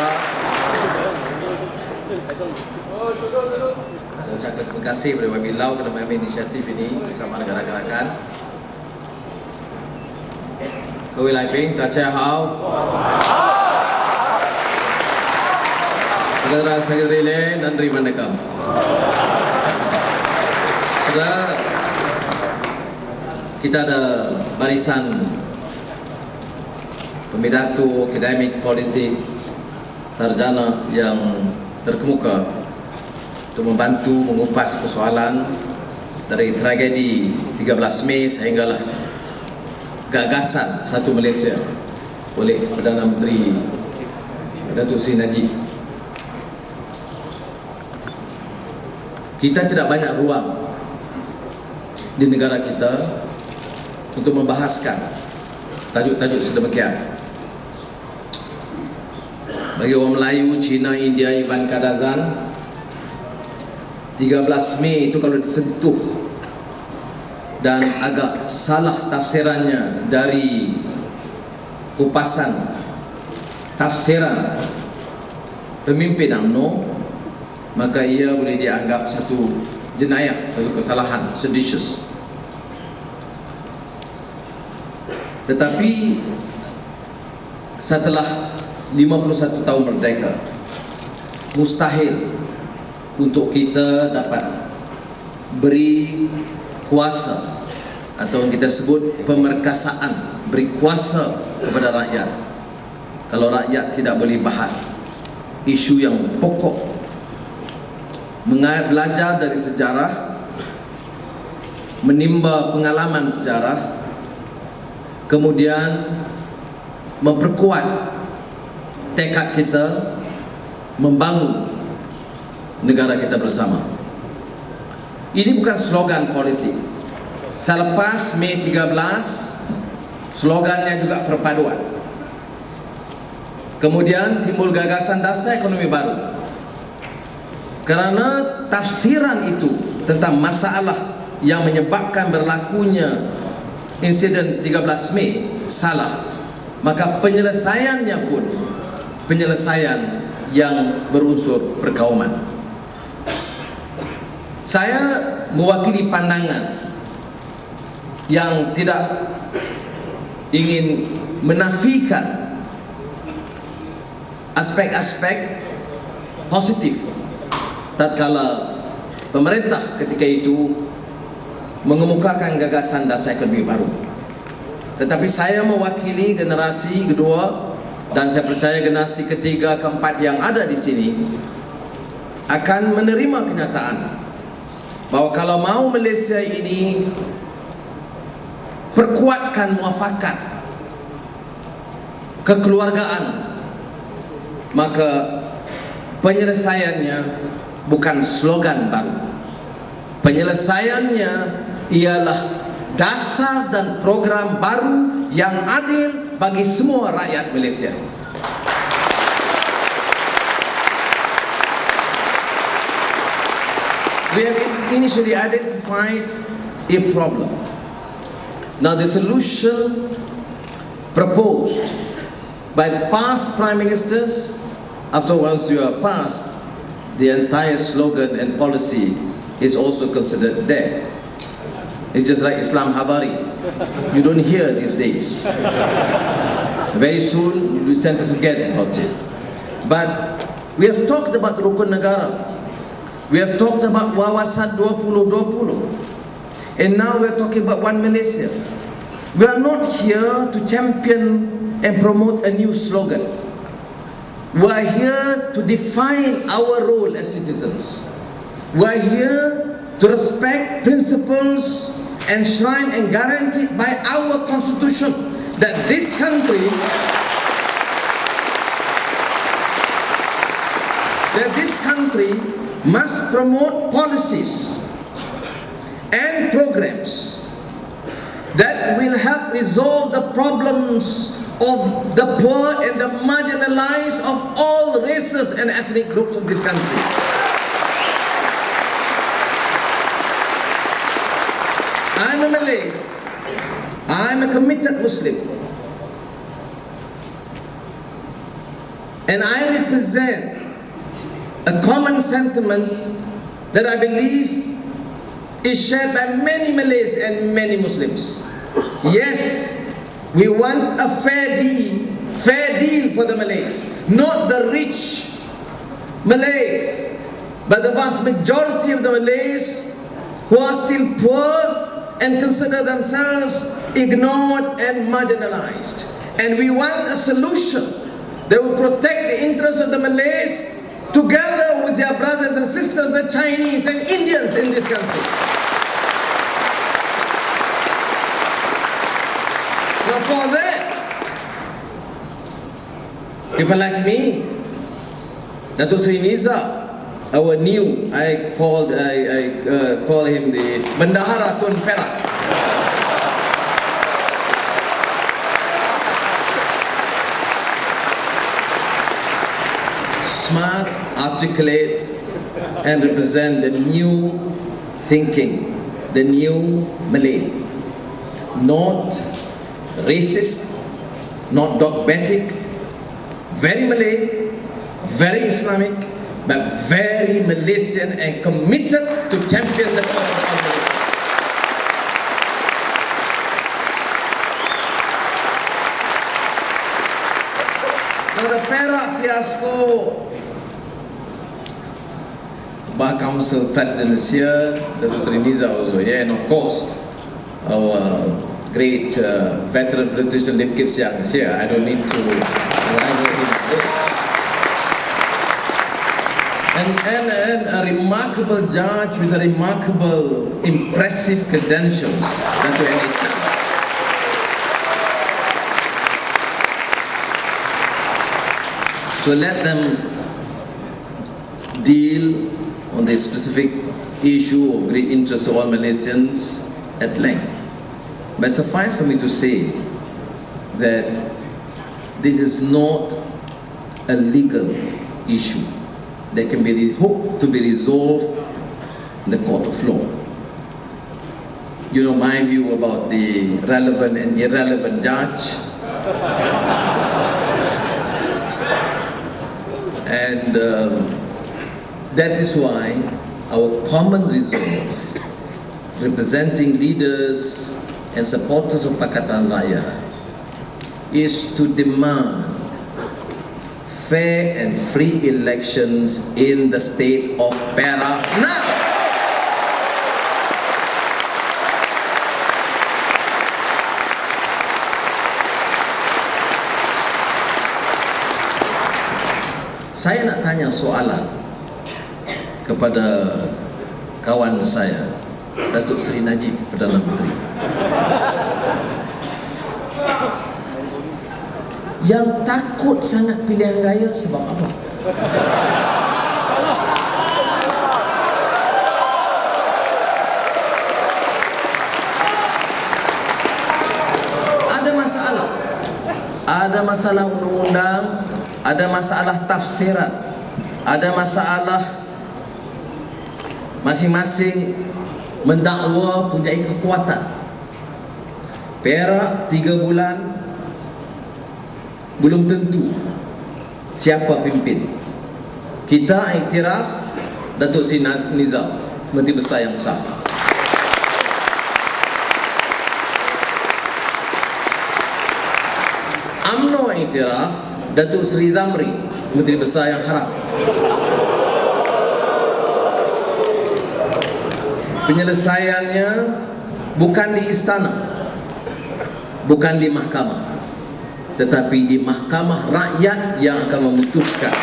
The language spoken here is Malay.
Negara. Saya ucapkan terima kasih kepada YB Lau kerana mengambil inisiatif ini bersama negara-gerakan. Kewi Lai Ping, Tacai Hao, Negara Sekretari Lain, Nandri Mandekam. Saudara, kita ada barisan pemidatu, akademik, politik, sarjana yang terkemuka untuk membantu mengupas persoalan dari tragedi 13 Mei sehinggalah gagasan Satu Malaysia oleh Perdana Menteri Datuk Seri Najib. Kita tidak banyak ruang di negara kita untuk membahaskan tajuk-tajuk sedemikian. Bagi orang Melayu, Cina, India, Ivan Kadazan, 13 Mei itu kalau disentuh dan agak salah tafsirannya dari kupasan tafsiran pemimpin UMNO, maka ia boleh dianggap satu jenayah, satu kesalahan seditious. Tetapi setelah 51 tahun merdeka, mustahil untuk kita dapat beri kuasa atau yang kita sebut pemerkasaan, beri kuasa kepada rakyat kalau rakyat tidak boleh bahas isu yang pokok, belajar dari sejarah, menimba pengalaman sejarah, kemudian memperkuat tekad kita membangun negara kita bersama. Ini bukan slogan politik. Selepas Mei 13, slogannya juga perpaduan. Kemudian timbul gagasan dasar ekonomi baru. Kerana tafsiran itu tentang masalah yang menyebabkan berlakunya insiden 13 Mei salah, maka penyelesaiannya pun penyelesaian yang berunsur perkauman. Saya mewakili pandangan yang tidak ingin menafikan aspek-aspek positif tatkala pemerintah ketika itu mengemukakan gagasan dasar ekonomi baru. Tetapi saya mewakili generasi kedua dan saya percaya generasi ketiga, keempat yang ada di sini akan menerima kenyataan bahawa kalau mau Malaysia ini perkuatkan muafakat kekeluargaan, maka penyelesaiannya bukan slogan baru. Penyelesaiannya ialah dasar dan program baru yang adil bagi semua rakyat Malaysia. We have initially identified a problem. Now the solution proposed by the past prime ministers, after once you are past, the entire slogan and policy is also considered dead. It's just like Islam Habari. You don't hear these days. Very soon we tend to forget about it. But we have talked about Rukun Negara. We have talked about Wawasan 2020. And now we are talking about One Malaysia. We are not here to champion and promote a new slogan. We are here to define our role as citizens. We are here to respect principles enshrined and guaranteed by our constitution, that this country must promote policies and programs that will help resolve the problems of the poor and the marginalized of all races and ethnic groups of this country. I'm a Malay. I'm a committed Muslim. And I represent a common sentiment that I believe is shared by many Malays and many Muslims. Yes, we want a fair deal for the Malays, not the rich Malays, but the vast majority of the Malays who are still poor and consider themselves ignored and marginalized. And we want a solution that will protect the interests of the Malays together with their brothers and sisters, the Chinese and Indians in this country. Now for that, people like me, Datuk Seri Niza, our new, I call him the Bendahara Tun Perak. Smart, articulate, and represent the new thinking, the new Malay. Not racist, not dogmatic, very Malay, very Islamic, but very Malaysian and committed to champion the cause of all Malaysians. Now the Perak fiasco, Bar Council President is here, Datuk Seri Niza also here, and of course our great veteran politician Lim Kit Siang is here. I don't need to rival him on this. And a remarkable judge with a remarkable, impressive credentials, Datuk N.A. Chang. So let them deal on the specific issue of great interest to all Malaysians at length. But suffice for me to say that this is not a legal issue that can be hoped to be resolved in the court of law. You know my view about the relevant and irrelevant judge. And that is why our common resolve, representing leaders and supporters of Pakatan Raya, is to demand fair and free elections in the state of Perak now. Saya nak tanya soalan kepada kawan saya, Datuk Seri Najib Perdana Menteri. Yang takut sangat pilihan raya sebab apa? Ada masalah. Ada masalah undang-undang, ada masalah tafsiran, ada masalah masing-masing mendakwa punya kekuatan. Perak 3 bulan belum tentu siapa pimpin. Kita iktiraf Datuk Seri Nizam, Menteri Besar yang sah. UMNO iktiraf Datuk Seri Zamri, Menteri Besar yang haram. Penyelesaiannya bukan di istana, bukan di mahkamah, tetapi di mahkamah rakyat yang akan memutuskan